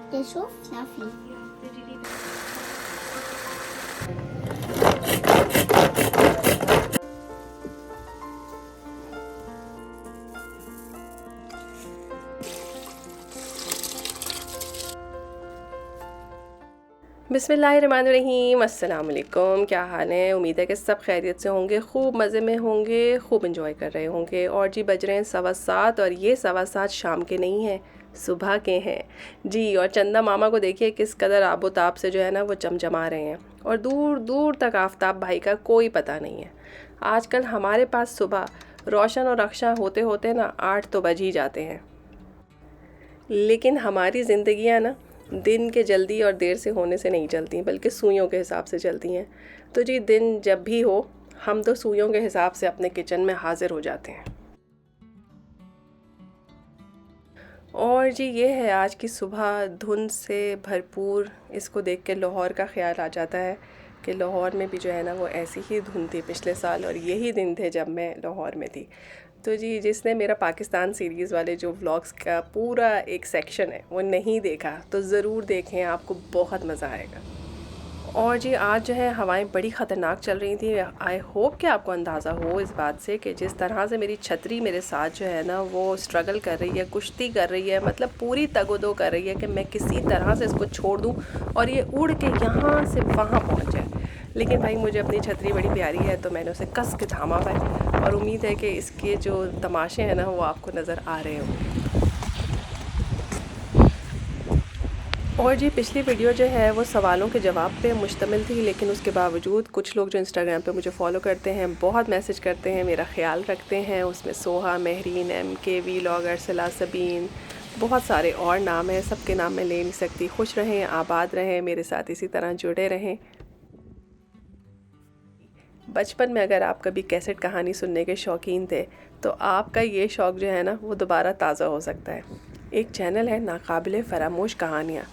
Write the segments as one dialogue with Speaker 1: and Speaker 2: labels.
Speaker 1: Der ist so fluffy.
Speaker 2: बिस्मिल्लाहिर्रहमानिर्रहीम, अस्सलाम वालेकुम। क्या हाल है? उम्मीद है कि सब खैरियत से होंगे, खूब मज़े में होंगे, खूब इंजॉय कर रहे होंगे। और जी बज रहे हैं 7:15 और ये 7:15 शाम के नहीं हैं, सुबह के हैं जी। और चंदा मामा को देखिए किस कदर आबोताब से जो है ना वो चमचमा रहे हैं, और दूर दूर तक आफताब भाई का कोई पता नहीं है। आजकल हमारे पास सुबह रोशन और रक्षा होते होते ना 8 तो बज ही जाते हैं। लेकिन हमारी ज़िंदगियाँ ना दिन के जल्दी और देर से होने से नहीं चलती, बल्कि सुइयों के हिसाब से चलती हैं। तो जी दिन जब भी हो, हम तो सुइयों के हिसाब से अपने किचन में हाज़िर हो जाते हैं। और जी ये है आज की सुबह धुंध से भरपूर। इसको देख के लाहौर का ख़्याल आ जाता है कि लाहौर में भी जो है ना वो ऐसी ही धुंध थी पिछले साल, और यही दिन थे जब मैं लाहौर में थी। तो जी जिसने मेरा पाकिस्तान सीरीज़ वाले जो व्लॉग्स का पूरा एक सेक्शन है वो नहीं देखा तो ज़रूर देखें, आपको बहुत मज़ा आएगा। और जी आज जो है हवाएं बड़ी ख़तरनाक चल रही थी। आई होप कि आपको अंदाज़ा हो इस बात से कि जिस तरह से मेरी छतरी मेरे साथ जो है ना वो स्ट्रगल कर रही है, कुश्ती कर रही है, मतलब पूरी तगोदो कर रही है कि मैं किसी तरह से इसको छोड़ दूं और ये उड़ के यहाँ से वहाँ पहुँच जाए। लेकिन भाई मुझे अपनी छतरी बड़ी प्यारी है तो मैंने उसे कस के थामा हुआ है, और उम्मीद है कि इसके जो तमाशे हैं ना वो आपको नज़र आ रहे होंगे। और जी पिछली वीडियो जो है वो सवालों के जवाब पे मुश्तमिल थी, लेकिन उसके बावजूद कुछ लोग जो इंस्टाग्राम पे मुझे फॉलो करते हैं बहुत मैसेज करते हैं, मेरा ख्याल रखते हैं। उसमें सोहा, महरीन, MK व्लॉगर, सला, सबीन, बहुत सारे और नाम हैं, सबके नाम मैं ले नहीं सकती। खुश रहें, आबाद रहें, मेरे साथ इसी तरह जुड़े रहें। बचपन में अगर आप कभी कैसेट कहानी सुनने के शौकीन थे तो आपका ये शौक़ जो है ना वो दोबारा ताज़ा हो सकता है। एक चैनल है नाकाबिले फ़रामोश कहानियाँ,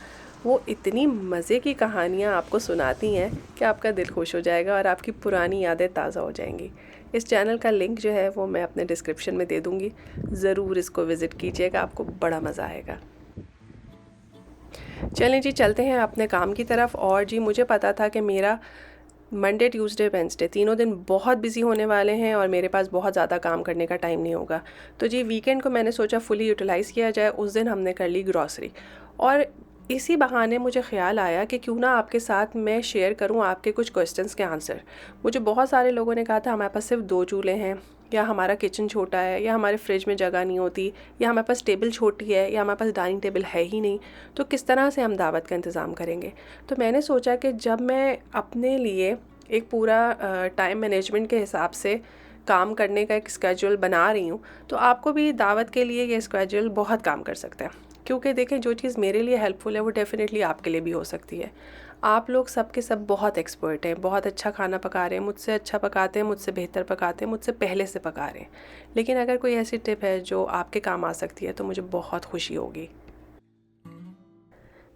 Speaker 2: वो इतनी मज़े की कहानियाँ आपको सुनाती हैं कि आपका दिल खुश हो जाएगा और आपकी पुरानी यादें ताज़ा हो जाएंगी। इस चैनल का लिंक जो है वो मैं अपने डिस्क्रिप्शन में दे दूँगी, ज़रूर इसको विज़िट कीजिएगा, आपको बड़ा मज़ा आएगा। चलें जी चलते हैं अपने काम की तरफ। और जी मुझे पता था कि मेरा मंडे, ट्यूसडे, वेंसडे तीनों दिन बहुत बिजी होने वाले हैं और मेरे पास बहुत ज़्यादा काम करने का टाइम नहीं होगा। तो जी वीकेंड को मैंने सोचा फुली यूटिलाइज़ किया जाए। उस दिन हमने कर ली ग्रॉसरी, और इसी बहाने मुझे ख़्याल आया कि क्यों ना आपके साथ मैं शेयर करूं आपके कुछ क्वेश्चंस के आंसर। मुझे बहुत सारे लोगों ने कहा था हमारे पास सिर्फ 2 चूल्हे हैं, या हमारा किचन छोटा है, या हमारे फ्रिज में जगह नहीं होती, या हमारे पास टेबल छोटी है, या हमारे पास डाइनिंग टेबल है ही नहीं, तो किस तरह से हम दावत का इंतज़ाम करेंगे। तो मैंने सोचा कि जब मैं अपने लिए एक पूरा टाइम मैनेजमेंट के हिसाब से काम करने का एक स्केड्यूल बना रही हूँ, तो आपको भी दावत के लिए ये स्केड्यूल बहुत काम कर सकता है। क्योंकि देखें जो चीज़ मेरे लिए हेल्पफुल है वो डेफ़िनेटली आपके लिए भी हो सकती है। आप लोग सब के सब बहुत एक्सपर्ट हैं, बहुत अच्छा खाना पका रहे हैं, मुझसे अच्छा पकाते हैं, मुझसे बेहतर पकाते हैं, मुझसे पहले से पका रहे हैं। लेकिन अगर कोई ऐसी टिप है जो आपके काम आ सकती है तो मुझे बहुत खुशी होगी।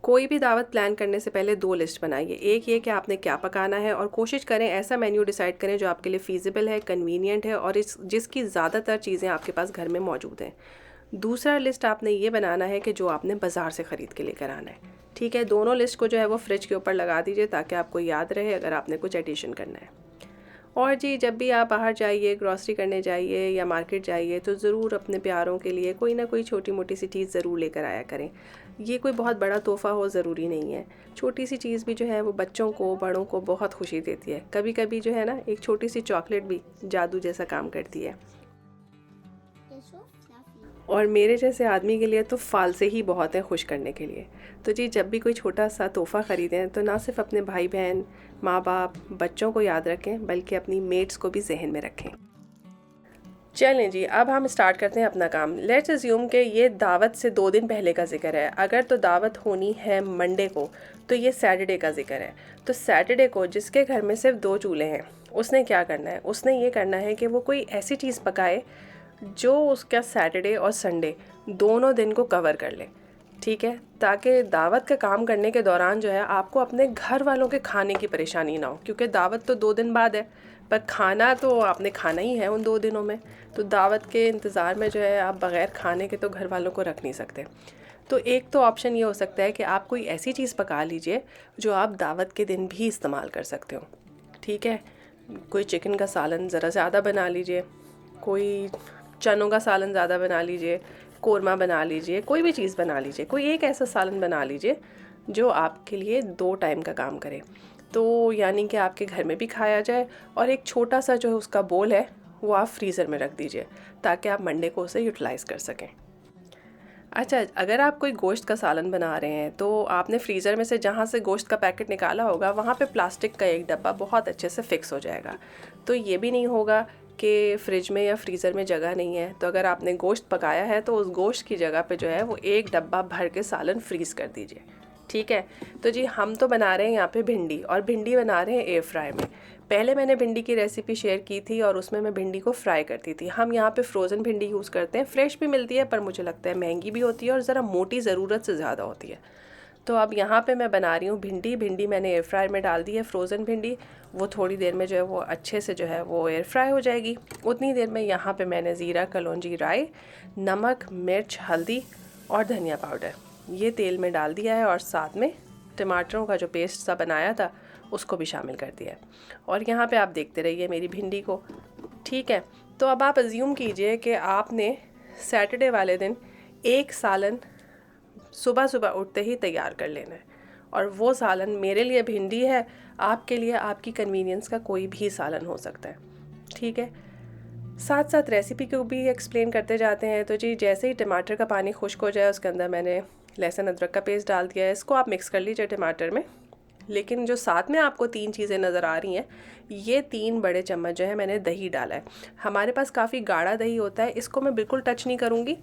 Speaker 2: कोई भी दावत प्लान करने से पहले 2 लिस्ट बनाइए। एक ये कि आपने क्या पकाना है, और कोशिश करें ऐसा मेन्यू डिसाइड करें जो आपके लिए फ़ीज़िबल है, कन्वीनियंट है, और जिसकी ज़्यादातर चीज़ें आपके पास घर में मौजूद हैं। दूसरा लिस्ट आपने ये बनाना है कि जो आपने बाज़ार से ख़रीद के लेकर आना है। ठीक है, दोनों लिस्ट को जो है वो फ्रिज के ऊपर लगा दीजिए ताकि आपको याद रहे अगर आपने कुछ एडिशन करना है। और जी जब भी आप बाहर जाइए, ग्रॉसरी करने जाइए या मार्केट जाइए, तो ज़रूर अपने प्यारों के लिए कोई ना कोई छोटी मोटी सी चीज़ ज़रूर लेकर आया करें। ये कोई बहुत बड़ा तोहफ़ा हो ज़रूरी नहीं है, छोटी सी चीज़ भी जो है वो बच्चों को, बड़ों को बहुत खुशी देती है। कभी कभी जो है ना एक छोटी सी चॉकलेट भी जादू जैसा काम करती है।
Speaker 1: Der ist so fluffy.
Speaker 2: और मेरे जैसे आदमी के लिए तो फाल से ही बहुत है खुश करने के लिए। तो जी जब भी कोई छोटा सा तोहफ़ा ख़रीदें तो ना सिर्फ अपने भाई बहन, माँ बाप, बच्चों को याद रखें, बल्कि अपनी मेट्स को भी जहन में रखें। चलें जी अब हम स्टार्ट करते हैं अपना काम। लेट्स अज्यूम कि ये दावत से 2 दिन पहले का ज़िक्र है। अगर तो दावत होनी है मंडे को तो ये सैटरडे का ज़िक्र है। तो सैटरडे को जिसके घर में सिर्फ 2 चूल्हे हैं उसने क्या करना है, उसने ये करना है कि वो कोई ऐसी चीज़ पकाए जो उसका सैटरडे और संडे दोनों दिन को कवर कर ले। ठीक है, ताकि दावत का काम करने के दौरान जो है आपको अपने घर वालों के खाने की परेशानी ना हो, क्योंकि दावत तो 2 दिन बाद है, पर खाना तो आपने खाना ही है उन 2 दिनों में। तो दावत के इंतज़ार में जो है आप बग़ैर खाने के तो घर वालों को रख नहीं सकते। तो एक तो ऑप्शन ये हो सकता है कि आप कोई ऐसी चीज़ पका लीजिए जो आप दावत के दिन भी इस्तेमाल कर सकते हो। ठीक है, कोई चिकन का सालन ज़रा ज़्यादा बना लीजिए, कोई चनों का सालन ज़्यादा बना लीजिए, कोरमा बना लीजिए, कोई भी चीज़ बना लीजिए, कोई एक ऐसा सालन बना लीजिए जो आपके लिए 2 टाइम का काम करे। तो यानी कि आपके घर में भी खाया जाए और एक छोटा सा जो है उसका बोल है वो आप फ्रीज़र में रख दीजिए ताकि आप मंडे को उसे यूटिलाइज़ कर सकें। अच्छा, अगर आप कोई गोश्त का सालन बना रहे हैं तो आपने फ्रीज़र में से जहाँ से गोश्त का पैकेट निकाला होगा वहाँ पे प्लास्टिक का एक डब्बा बहुत अच्छे से फिक्स हो जाएगा। तो ये भी नहीं होगा कि फ्रिज में या फ्रीज़र में जगह नहीं है, तो अगर आपने गोश्त पकाया है तो उस गोश्त की जगह पे जो है वो एक डब्बा भर के सालन फ्रीज़ कर दीजिए। ठीक है, तो जी हम तो बना रहे हैं यहाँ पे भिंडी, और भिंडी बना रहे हैं एयर फ्राई में। पहले मैंने भिंडी की रेसिपी शेयर की थी और उसमें मैं भिंडी को फ्राई करती थी। हम यहाँ पे फ्रोज़न भिंडी यूज़ करते हैं, फ्रेश भी मिलती है पर मुझे लगता है महंगी भी होती है और ज़रा मोटी ज़रूरत से ज़्यादा होती है। तो अब यहाँ पे मैं बना रही हूँ भिंडी मैंने एयर फ्रायर में डाल दी है, फ्रोज़न भिंडी। वो थोड़ी देर में जो है वो अच्छे से जो है वो एयर फ्राई हो जाएगी। उतनी देर में यहाँ पे मैंने ज़ीरा, कलौंजी, राई, नमक, मिर्च, हल्दी और धनिया पाउडर ये तेल में डाल दिया है, और साथ में टमाटरों का जो पेस्ट सा बनाया था उसको भी शामिल कर दिया है। और यहाँ पे आप देखते रहिए मेरी भिंडी को। ठीक है, तो अब आप अज्यूम कीजिए कि आपने सैटरडे वाले दिन एक सालन सुबह सुबह उठते ही तैयार कर लेना है, और वो सालन मेरे लिए भिंडी है, आपके लिए आपकी कन्वीनियंस का कोई भी सालन हो सकता है। ठीक है, साथ साथ रेसिपी को भी एक्सप्लेन करते जाते हैं। तो जी जैसे ही टमाटर का पानी खुश्क हो जाए उसके अंदर मैंने लहसुन अदरक का पेस्ट डाल दिया है। इसको आप मिक्स कर लीजिए टमाटर में। लेकिन जो साथ में आपको 3 चीज़ें नज़र आ रही हैं, ये 3 बड़े चम्मच जो है मैंने दही डाला है। हमारे पास काफ़ी गाढ़ा दही होता है, इसको मैं बिल्कुल टच नहीं करूँगी,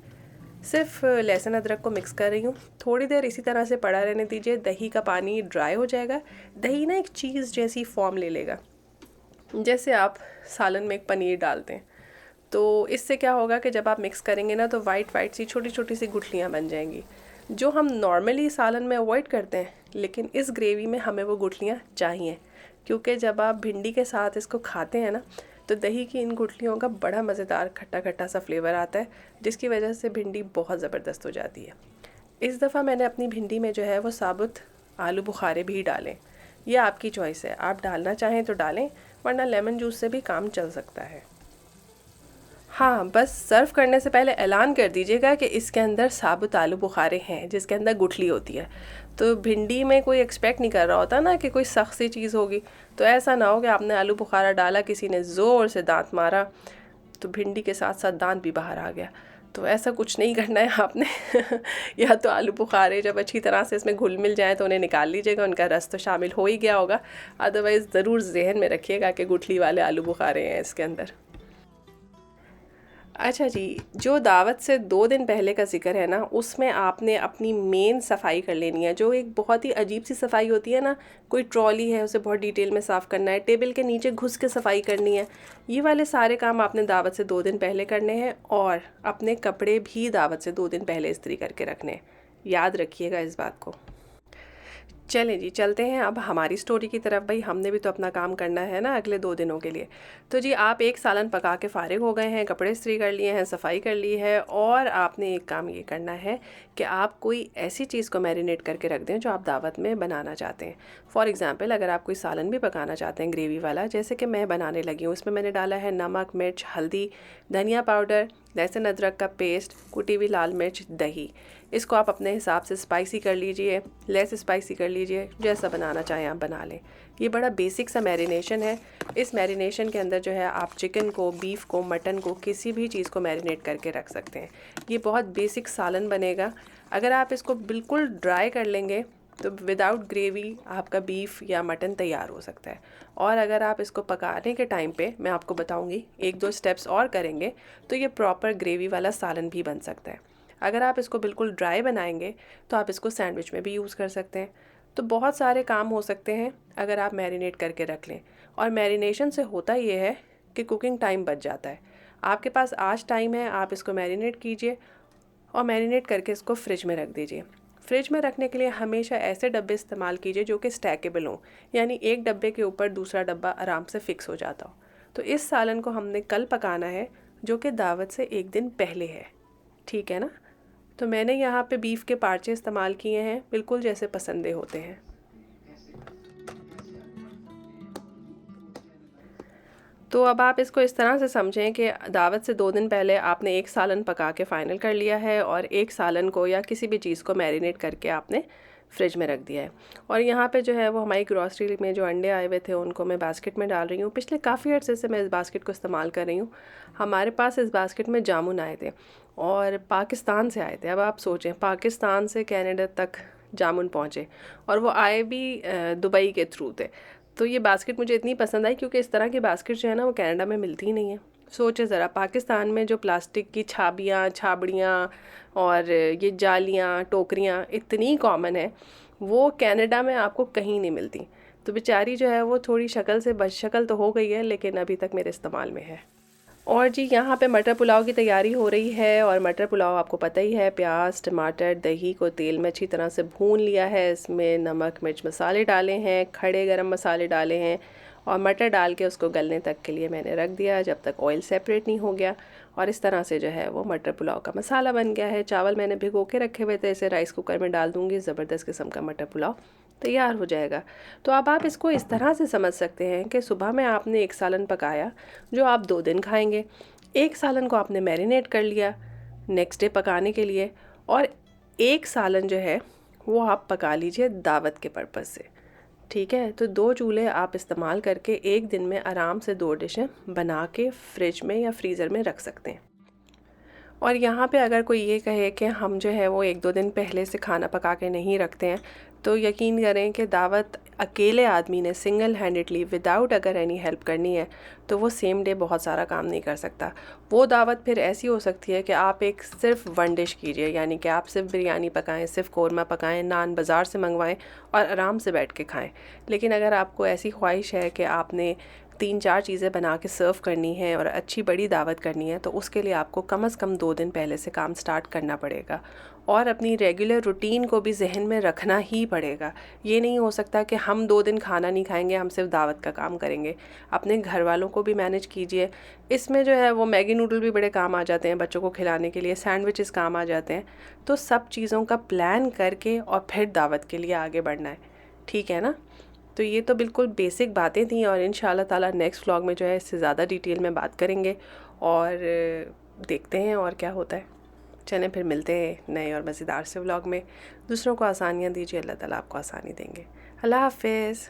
Speaker 2: सिर्फ लहसुन अदरक को मिक्स कर रही हूँ। थोड़ी देर इसी तरह से पड़ा रहने दीजिए, दही का पानी ड्राई हो जाएगा। दही ना एक चीज़ जैसी फॉर्म ले लेगा, जैसे आप सालन में एक पनीर डालते हैं। तो इससे क्या होगा कि जब आप मिक्स करेंगे ना तो वाइट सी छोटी छोटी सी गुठलियाँ बन जाएंगी, जो हम नॉर्मली सालन में अवॉइड करते हैं, लेकिन इस ग्रेवी में हमें वो गुठलियाँ चाहिए, क्योंकि जब आप भिंडी के साथ इसको खाते हैं ना तो दही की इन गुठलियों का बड़ा मज़ेदार खट्टा खट्टा सा फ्लेवर आता है, जिसकी वजह से भिंडी बहुत ज़बरदस्त हो जाती है। इस दफ़ा मैंने अपनी भिंडी में जो है वो साबुत आलू बुखारे भी डालें। ये आपकी चॉइस है, आप डालना चाहें तो डालें, वरना लेमन जूस से भी काम चल सकता है। हाँ, बस सर्व करने से पहले ऐलान कर दीजिएगा कि इसके अंदर साबुत आलू बुखारे हैं, जिसके अंदर गुठली होती है। तो भिंडी में कोई एक्सपेक्ट नहीं कर रहा होता ना कि कोई सख्त सी चीज़ होगी, तो ऐसा ना हो कि आपने आलू बुखारा डाला, किसी ने ज़ोर से दांत मारा तो भिंडी के साथ साथ दांत भी बाहर आ गया। तो ऐसा कुछ नहीं करना है आपने या तो आलू बुखारे जब अच्छी तरह से इसमें घुल मिल जाए तो उन्हें निकाल लीजिएगा, उनका रस तो शामिल हो ही गया होगा। अदरवाइज़ ज़रूर जहन में रखिएगा कि गुठली वाले आलू बुखारे हैं इसके अंदर। अच्छा जी, जो दावत से 2 दिन पहले का ज़िक्र है ना, उसमें आपने अपनी मेन सफाई कर लेनी है, जो एक बहुत ही अजीब सी सफाई होती है ना। कोई ट्रॉली है उसे बहुत डिटेल में साफ़ करना है, टेबल के नीचे घुस के सफाई करनी है, ये वाले सारे काम आपने दावत से 2 दिन पहले करने हैं। और अपने कपड़े भी दावत से 2 दिन पहले इस्त्री करके रखने हैं, याद रखिएगा इस बात को। चलें जी, चलते हैं अब हमारी स्टोरी की तरफ। भाई हमने भी तो अपना काम करना है ना अगले 2 दिनों के लिए। तो जी आप एक सालन पका के फ़ारिग हो गए हैं, कपड़े इस्त्री कर लिए हैं, सफाई कर ली है, और आपने एक काम ये करना है कि आप कोई ऐसी चीज़ को मैरिनेट करके रख दें जो आप दावत में बनाना चाहते हैं। फॉर एग्ज़ाम्पल, अगर आप कोई सालन भी पकाना चाहते हैं ग्रेवी वाला, जैसे कि मैं बनाने लगी हूँ, इसमें मैंने डाला है नमक, मिर्च, हल्दी, धनिया पाउडर, लहसुन अदरक का पेस्ट, कुटी हुई लाल मिर्च, दही। इसको आप अपने हिसाब से स्पाइसी कर लीजिए, लेस स्पाइसी कर लीजिए, जैसा बनाना चाहें आप बना लें। ये बड़ा बेसिक सा मैरिनेशन है। इस मैरिनेशन के अंदर जो है आप चिकन को, बीफ को, मटन को, किसी भी चीज़ को मैरिनेट करके रख सकते हैं। ये बहुत बेसिक सालन बनेगा। अगर आप इसको बिल्कुल ड्राई कर लेंगे तो विदाउट ग्रेवी आपका बीफ या मटन तैयार हो सकता है। और अगर आप इसको पकाने के टाइम पे मैं आपको बताऊंगी 1-2 स्टेप्स और करेंगे तो ये प्रॉपर ग्रेवी वाला सालन भी बन सकता है। अगर आप इसको बिल्कुल ड्राई बनाएंगे तो आप इसको सैंडविच में भी यूज़ कर सकते हैं। तो बहुत सारे काम हो सकते हैं अगर आप मैरिनेट करके रख लें। और मैरिनेशन से होता ये है कि कुकिंग टाइम बच जाता है। आपके पास आज टाइम है, आप इसको मैरिनेट कीजिए और मैरिनेट करके इसको फ्रिज में रख दीजिए। फ्रिज में रखने के लिए हमेशा ऐसे डब्बे इस्तेमाल कीजिए जो कि स्टैकेबल हों, यानी एक डब्बे के ऊपर दूसरा डब्बा आराम से फिक्स हो जाता हो। तो इस सालन को हमने कल पकाना है, जो कि दावत से 1 दिन पहले है, ठीक है ना। तो मैंने यहाँ पे बीफ के पार्चे इस्तेमाल किए हैं, बिल्कुल जैसे पसंदे होते हैं। तो अब आप इसको इस तरह से समझें कि दावत से 2 दिन पहले आपने एक सालन पका के फ़ाइनल कर लिया है और एक सालन को या किसी भी चीज़ को मैरिनेट करके आपने फ्रिज में रख दिया है। और यहाँ पे जो है वो हमारी ग्रॉसरी में जो अंडे आए हुए थे उनको मैं बास्केट में डाल रही हूँ। पिछले काफ़ी अर्से से मैं इस बास्केट को इस्तेमाल कर रही हूँ। हमारे पास इस बास्केट में जामुन आए थे और पाकिस्तान से आए थे। अब आप सोचें, पाकिस्तान से कनाडा तक जामुन पहुँचे और वो आए भी दुबई के थ्रू थे। तो ये बास्केट मुझे इतनी पसंद आई क्योंकि इस तरह की बास्केट जो है ना वो कनाडा में मिलती ही नहीं है। सोचे ज़रा, पाकिस्तान में जो प्लास्टिक की छाबड़ियाँ और ये जालियाँ टोकरियाँ इतनी कॉमन है, वो कनाडा में आपको कहीं नहीं मिलती। तो बेचारी जो है वो थोड़ी शक्ल से बदशक्ल तो हो गई है, लेकिन अभी तक मेरे इस्तेमाल में है। और जी यहाँ पे मटर पुलाव की तैयारी हो रही है। और मटर पुलाव आपको पता ही है, प्याज टमाटर दही को तेल में अच्छी तरह से भून लिया है। इसमें नमक मिर्च मसाले डाले हैं, खड़े गरम मसाले डाले हैं और मटर डाल के उसको गलने तक के लिए मैंने रख दिया जब तक ऑयल सेपरेट नहीं हो गया। और इस तरह से जो है वो मटर पुलाव का मसाला बन गया है। चावल मैंने भिगो के रखे हुए थे, इसे राइस कुकर में डाल दूँगी, ज़बरदस्त किस्म का मटर पुलाव तैयार हो जाएगा। तो अब आप इसको इस तरह से समझ सकते हैं कि सुबह में आपने एक सालन पकाया जो आप 2 दिन खाएंगे, एक सालन को आपने मैरिनेट कर लिया नेक्स्ट डे पकाने के लिए, और एक सालन जो है वो आप पका लीजिए दावत के पर्पज़ से। ठीक है, तो 2 चूल्हे आप इस्तेमाल करके एक दिन में आराम से 2 डिशें बना के फ्रिज में या फ्रीज़र में रख सकते हैं। और यहाँ पे अगर कोई ये कहे कि हम जो है वो 1-2 दिन पहले से खाना पका के नहीं रखते हैं, तो यकीन करें कि दावत अकेले आदमी ने सिंगल हैंडेडली विदाउट अगर एनी हेल्प करनी है तो वो सेम डे बहुत सारा काम नहीं कर सकता। वो दावत फिर ऐसी हो सकती है कि आप एक सिर्फ 1 डिश कीजिए, यानी कि आप सिर्फ बिरयानी पकाएं, सिर्फ कौरमा पकाएं, नान बाज़ार से मंगवाएं और आराम से बैठ के खाएं। लेकिन अगर आपको ऐसी ख्वाहिश है कि आपने 3-4 चीज़ें बना के सर्व करनी है और अच्छी बड़ी दावत करनी है, तो उसके लिए आपको कम से कम 2 दिन पहले से काम स्टार्ट करना पड़ेगा और अपनी रेगुलर रूटीन को भी जहन में रखना ही पड़ेगा। ये नहीं हो सकता कि हम 2 दिन खाना नहीं खाएंगे, हम सिर्फ दावत का काम करेंगे। अपने घर वालों को भी मैनेज कीजिए। इसमें जो है वो मैगी नूडल भी बड़े काम आ जाते हैं बच्चों को खिलाने के लिए, सैंडविचेस काम आ जाते हैं। तो सब चीज़ों का प्लान करके और फिर दावत के लिए आगे बढ़ना है, ठीक है ना। तो ये तो बिल्कुल बेसिक बातें थी और इंशाल्लाह ताला नेक्स्ट व्लॉग में जो है इससे ज़्यादा डिटेल में बात करेंगे और देखते हैं और क्या होता है। चलें फिर मिलते हैं नए और मज़ेदार से व्लॉग में। दूसरों को आसानियाँ दीजिए, अल्लाह ताला आपको आसानी देंगे। अल्लाह हाफ़िज़।